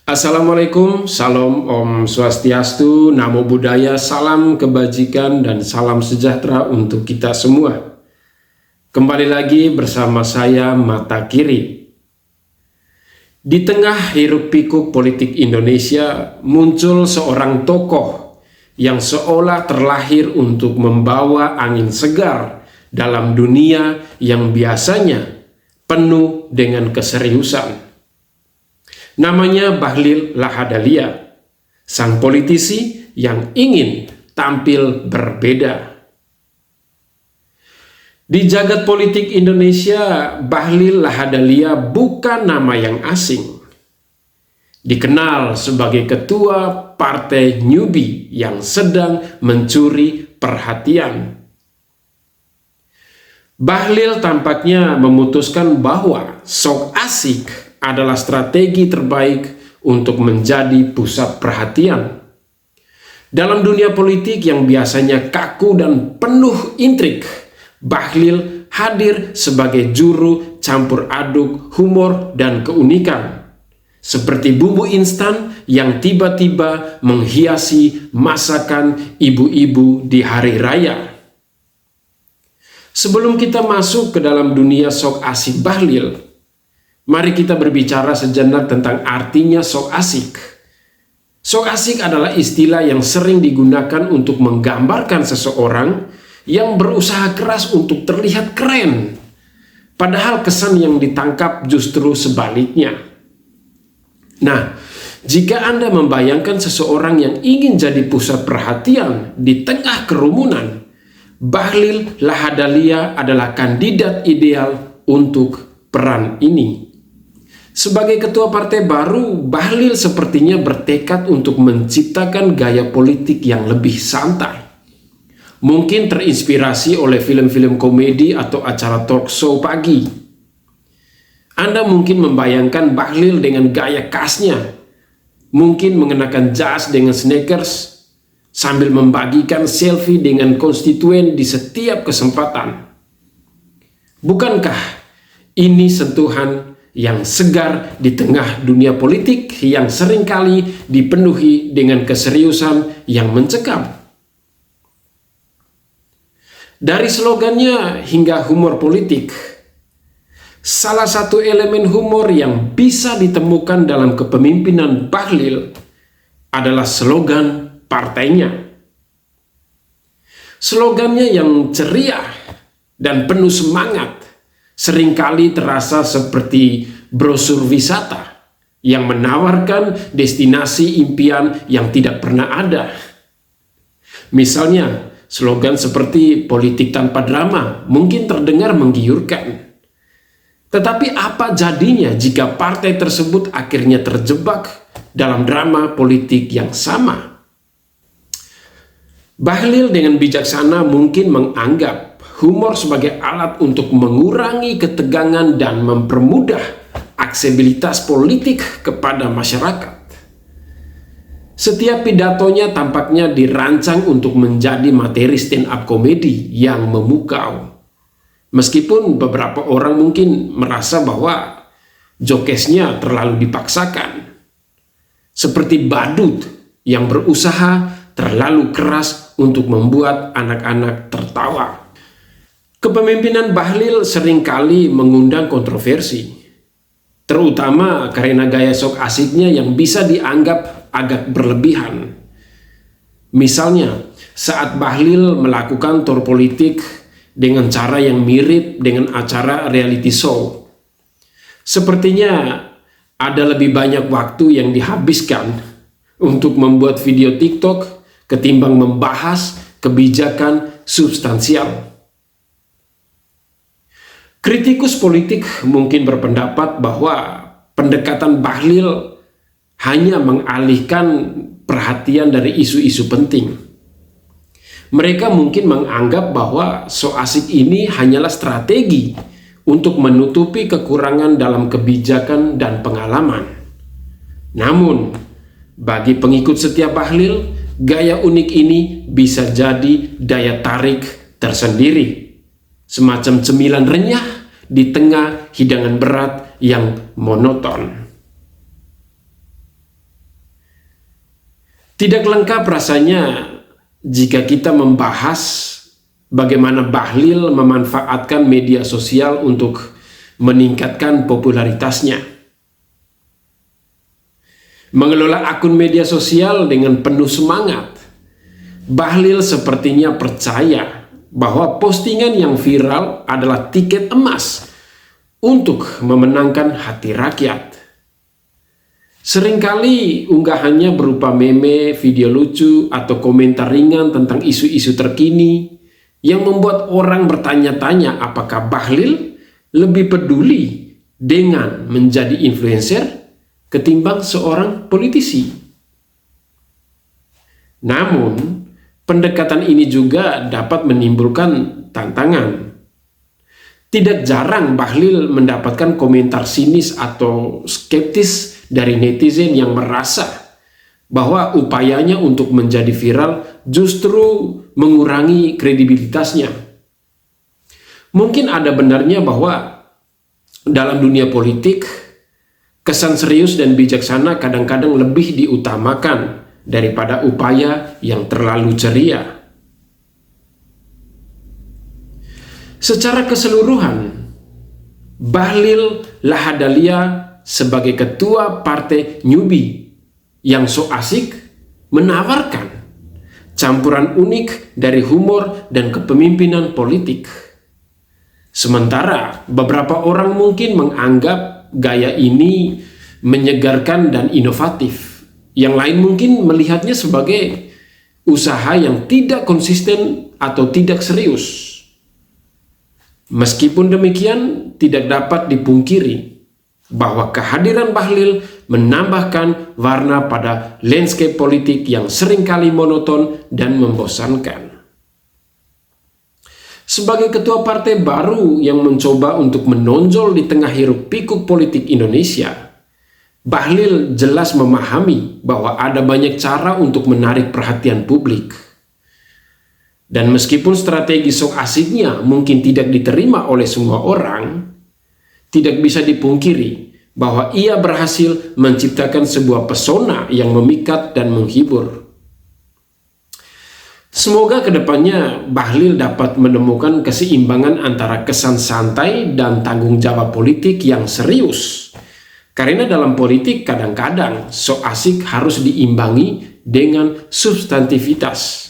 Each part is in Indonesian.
Assalamualaikum, Salam Om Swastiastu, Namo Buddhaya, salam kebajikan dan salam sejahtera untuk kita semua. Kembali lagi bersama saya Mata Kiri. Di tengah hiruk pikuk politik Indonesia muncul seorang tokoh yang seolah terlahir untuk membawa angin segar dalam dunia yang biasanya penuh dengan keseriusan. Namanya Bahlil Lahadalia, sang politisi yang ingin tampil berbeda. Di jagat politik Indonesia, Bahlil Lahadalia bukan nama yang asing. Dikenal sebagai ketua partai Newbie yang sedang mencuri perhatian. Bahlil tampaknya memutuskan bahwa sok asik adalah strategi terbaik untuk menjadi pusat perhatian. Dalam dunia politik yang biasanya kaku dan penuh intrik, Bahlil hadir sebagai juru campur aduk humor dan keunikan, seperti bumbu instan yang tiba-tiba menghiasi masakan ibu-ibu di hari raya. Sebelum kita masuk ke dalam dunia sok asik Bahlil, mari kita berbicara sejenak tentang artinya sok asik. Sok asik adalah istilah yang sering digunakan untuk menggambarkan seseorang yang berusaha keras untuk terlihat keren, padahal kesan yang ditangkap justru sebaliknya. Nah, jika Anda membayangkan seseorang yang ingin jadi pusat perhatian di tengah kerumunan, Bahlil Lahadalia adalah kandidat ideal untuk peran ini. Sebagai ketua partai baru, Bahlil sepertinya bertekad untuk menciptakan gaya politik yang lebih santai. Mungkin terinspirasi oleh film-film komedi atau acara talk show pagi. Anda mungkin membayangkan Bahlil dengan gaya khasnya, mungkin mengenakan jas dengan sneakers, sambil membagikan selfie dengan konstituen di setiap kesempatan. Bukankah ini sentuhan yang segar di tengah dunia politik yang seringkali dipenuhi dengan keseriusan yang mencekam? Dari slogannya hingga humor politik, salah satu elemen humor yang bisa ditemukan dalam kepemimpinan Bahlil adalah slogan partainya. Slogannya yang ceria dan penuh semangat seringkali terasa seperti brosur wisata yang menawarkan destinasi impian yang tidak pernah ada. Misalnya, slogan seperti politik tanpa drama mungkin terdengar menggiurkan. Tetapi apa jadinya jika partai tersebut akhirnya terjebak dalam drama politik yang sama? Bahlil dengan bijaksana mungkin menganggap humor sebagai alat untuk mengurangi ketegangan dan mempermudah aksesibilitas politik kepada masyarakat. Setiap pidatonya tampaknya dirancang untuk menjadi materi stand-up komedi yang memukau. Meskipun beberapa orang mungkin merasa bahwa jokesnya terlalu dipaksakan. Seperti badut yang berusaha terlalu keras untuk membuat anak-anak tertawa. Kepemimpinan Bahlil seringkali mengundang kontroversi, terutama karena gaya sok asiknya yang bisa dianggap agak berlebihan. Misalnya, saat Bahlil melakukan tour politik dengan cara yang mirip dengan acara reality show. Sepertinya ada lebih banyak waktu yang dihabiskan untuk membuat video TikTok ketimbang membahas kebijakan substansial. Kritikus politik mungkin berpendapat bahwa pendekatan Bahlil hanya mengalihkan perhatian dari isu-isu penting. Mereka mungkin menganggap bahwa so asik ini hanyalah strategi untuk menutupi kekurangan dalam kebijakan dan pengalaman. Namun, bagi pengikut setia Bahlil, gaya unik ini bisa jadi daya tarik tersendiri. Semacam cemilan renyah di tengah hidangan berat yang monoton. Tidak lengkap rasanya jika kita membahas bagaimana Bahlil memanfaatkan media sosial untuk meningkatkan popularitasnya. Mengelola akun media sosial dengan penuh semangat, Bahlil sepertinya percaya bahwa postingan yang viral adalah tiket emas untuk memenangkan hati rakyat. Seringkali unggahannya berupa meme, video lucu, atau komentar ringan tentang isu-isu terkini yang membuat orang bertanya-tanya apakah Bahlil lebih peduli dengan menjadi influencer ketimbang seorang politisi. Namun, pendekatan ini juga dapat menimbulkan tantangan. Tidak jarang Bahlil mendapatkan komentar sinis atau skeptis dari netizen yang merasa bahwa upayanya untuk menjadi viral justru mengurangi kredibilitasnya. Mungkin ada benarnya bahwa dalam dunia politik, kesan serius dan bijaksana kadang-kadang lebih diutamakan daripada upaya yang terlalu ceria. Secara keseluruhan, Bahlil Lahadalia sebagai ketua partai Nyubi yang so asik menawarkan campuran unik dari humor dan kepemimpinan politik. Sementara beberapa orang mungkin menganggap gaya ini menyegarkan dan inovatif. Yang lain mungkin melihatnya sebagai usaha yang tidak konsisten atau tidak serius. Meskipun demikian, tidak dapat dipungkiri bahwa kehadiran Bahlil menambahkan warna pada landscape politik yang seringkali monoton dan membosankan. Sebagai ketua partai baru yang mencoba untuk menonjol di tengah hiruk-pikuk politik Indonesia, Bahlil jelas memahami bahwa ada banyak cara untuk menarik perhatian publik. Dan meskipun strategi sok asiknya mungkin tidak diterima oleh semua orang, tidak bisa dipungkiri bahwa ia berhasil menciptakan sebuah pesona yang memikat dan menghibur. Semoga kedepannya Bahlil dapat menemukan keseimbangan antara kesan santai dan tanggung jawab politik yang serius. Karena dalam politik kadang-kadang sok asik harus diimbangi dengan substantivitas.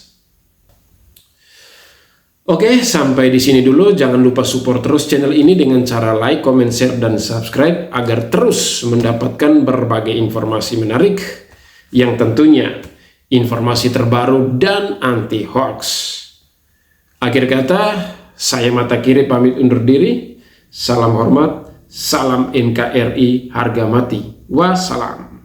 Oke, sampai di sini dulu. Jangan lupa support terus channel ini dengan cara like, comment, share, dan subscribe agar terus mendapatkan berbagai informasi menarik yang tentunya informasi terbaru dan anti hoax. Akhir kata, saya Mata Kiri pamit undur diri. Salam hormat, salam NKRI harga mati. Wassalam.